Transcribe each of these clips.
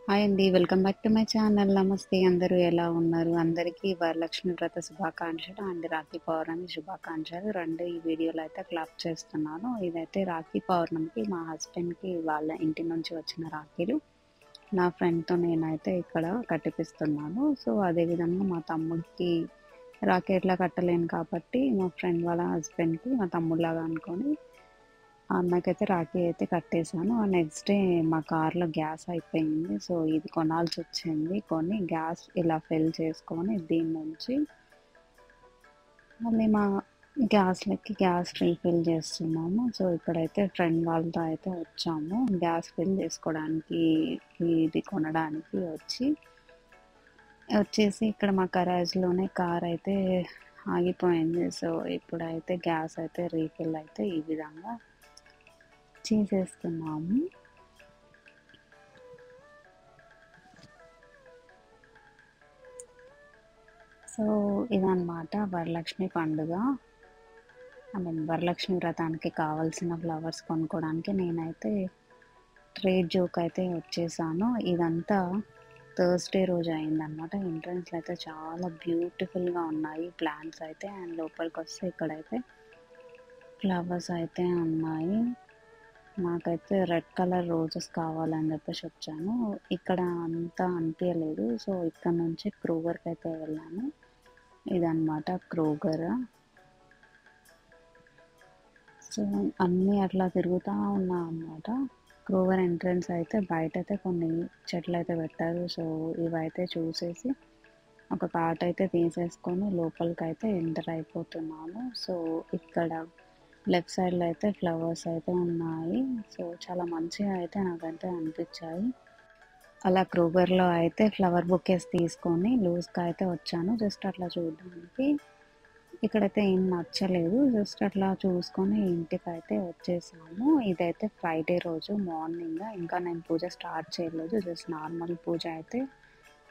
Hi అండి. Welcome back to my channel. నమస్తే అందరూ ఎలా ఉన్నారు? అందరికీ వరలక్ష్మి వ్రత శుభాకాంక్షలు అండ్ రాఖీ పౌర్ణమి శుభాకాంక్షలు. 2 ఈ వీడియోలో అయితే క్లాప్ చేస్తున్నాను. ఇదైతే రాఖీ పౌర్ణమికి మా హస్బెండ్‌కి వాళ్ళ ఇంటి నుంచి వచ్చిన రాఖీలు. నా ఫ్రెండ్‌తో నేనైతే ఇక్కడ కట్టిపిస్తున్నాను. సో, అదేవిధంగా మా తమ్ముడికి రాఖీ ఎట్లా కట్టలేను కాబట్టి మా ఫ్రెండ్ వాళ్ళ హస్బెండ్‌కి మా తమ్ముడిలాగా అనుకోని ఆ అన్నకైతే రాఖీ అయితే కట్టేసాను. నెక్స్ట్ డే మా కార్‌లో గ్యాస్ అయిపోయింది. సో, ఇది కొనాల్సొచ్చింది. కొని గ్యాస్ ఇలా ఫిల్ చేసుకొని దీని నుంచి మళ్ళీ మా గ్యాస్‌లకి గ్యాస్ రీఫిల్ చేస్తున్నాము. సో, ఇక్కడైతే ఫ్రెండ్ వాళ్ళతో అయితే వచ్చాము. గ్యాస్ ఫిల్ చేసుకోవడానికి, ఇది కొనడానికి వచ్చేసి ఇక్కడ మా గరాజ్‌లోనే కార్ అయితే ఆగిపోయింది. సో, ఇప్పుడైతే గ్యాస్ అయితే రీఫిల్ అయితే ఈ విధంగా చేసేస్తున్నాము. సో, ఇదనమాట వరలక్ష్మి పండుగ. వరలక్ష్మి వ్రతానికి కావాల్సిన ఫ్లవర్స్ కొనుక్కోవడానికి నేనైతే ట్రేడ్ జోక్ అయితే వచ్చేసాను. ఇదంతా థర్స్‌డే రోజు అయిందనమాట. ఎంట్రన్స్‌లో అయితే చాలా బ్యూటిఫుల్‌గా ఉన్నాయి ప్లాంట్స్ అయితే. అండ్ లోపలికొస్తే ఇక్కడైతే ఫ్లవర్స్ అయితే ఉన్నాయి. నాకైతే రెడ్ కలర్ రోజెస్ కావాలని చెప్పేసి వచ్చాను. ఇక్కడ అంతా అనిపియలేదు. సో, ఇక్కడ నుంచి క్రూగర్‌కి అయితే వెళ్ళాను. ఇదనమాట క్రూగర్. సో, అన్నీ అట్లా తిరుగుతా ఉన్నా అనమాట. క్రూగర్ ఎంట్రన్స్ అయితే బయటైతే కొన్ని చెట్లయితే పెట్టారు. సో, ఇవైతే చూసేసి ఒక కార్ట్ అయితే తీసేసుకొని లోపలికైతే ఎంటర్ అయిపోతున్నాను. సో, ఇక్కడ లెఫ్ట్ సైడ్‌లో అయితే ఫ్లవర్స్ అయితే ఉన్నాయి. సో, చాలా మంచిగా అయితే నాకైతే అనిపించాయి. అలా క్రూగర్‌లో అయితే ఫ్లవర్ బొకేస్ తీసుకొని లూజ్‌గా అయితే వచ్చాను. జస్ట్ అట్లా చూడడానికి. ఇక్కడైతే ఏం నచ్చలేదు. జస్ట్ అట్లా చూసుకొని ఇంటికైతే వచ్చేసాము. ఇదైతే ఫ్రైడే రోజు మార్నింగ్. ఇంకా నేను పూజ స్టార్ట్ చేయలేదు. జస్ట్ నార్మల్ పూజ అయితే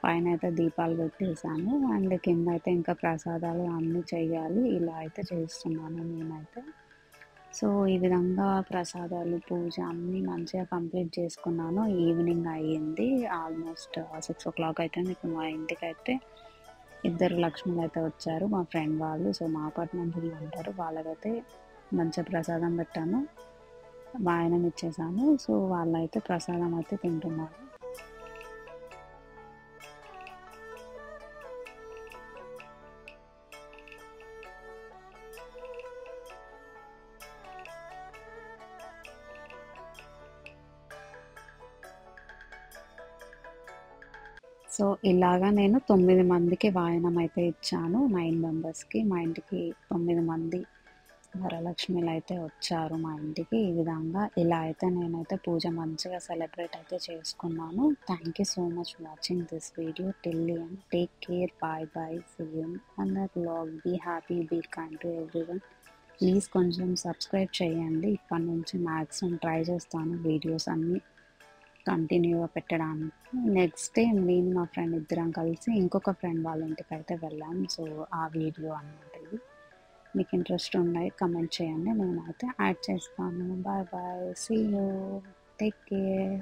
పైనైతే దీపాలు పెట్టేసాను. అండ్ కిందైతే ఇంకా ప్రసాదాలు అన్నీ చెయ్యాలి. ఇలా అయితే చేస్తున్నాను నేనైతే. సో, ఈ విధంగా ప్రసాదాలు, పూజ అన్నీ మంచిగా కంప్లీట్ చేసుకున్నాను. ఈవినింగ్ అయ్యింది. ఆల్మోస్ట్ 6:00 అయితుంది. ఇప్పుడు మా ఇంటికైతే ఇద్దరు లక్ష్ములైతే వచ్చారు. మా ఫ్రెండ్ వాళ్ళు. సో, మా అపార్ట్మెంట్‌లో ఉంటారు. వాళ్ళకైతే మంచిగా ప్రసాదం పెట్టాను. వాయనం ఇచ్చేసాను. సో, వాళ్ళైతే ప్రసాదం అయితే తింటున్నారు. సో, ఇలాగా నేను 9 మందికి వాయనం అయితే ఇచ్చాను. 9 మెంబర్స్‌కి. మా ఇంటికి 9 మంది వరలక్ష్మిలైతే వచ్చారు మా ఇంటికి. ఈ విధంగా ఇలా అయితే నేనైతే పూజ మంచిగా సెలబ్రేట్ అయితే చేసుకున్నాను. Thank you so much watching this video till the end. Take care. Bye bye. See you in another vlog. Be happy, be kind to everyone. Please కొంచెం సబ్స్క్రైబ్ చేయండి. ఇప్పటి నుంచి మ్యాక్సిమం ట్రై చేస్తాను వీడియోస్ అన్నీ కంటిన్యూగా పెట్టడానికి. నెక్స్ట్ డే నేను మా ఫ్రెండ్ ఇద్దరం కలిసి ఇంకొక ఫ్రెండ్ వాళ్ళ ఇంటికైతే వెళ్ళాం. సో, ఆ వీడియో అనమాట ఇది. మీకు ఇంట్రెస్ట్ ఉన్నాయి కమెంట్ చేయండి. నేనైతే యాడ్ చేస్తాను. Bye bye. See you. Take care.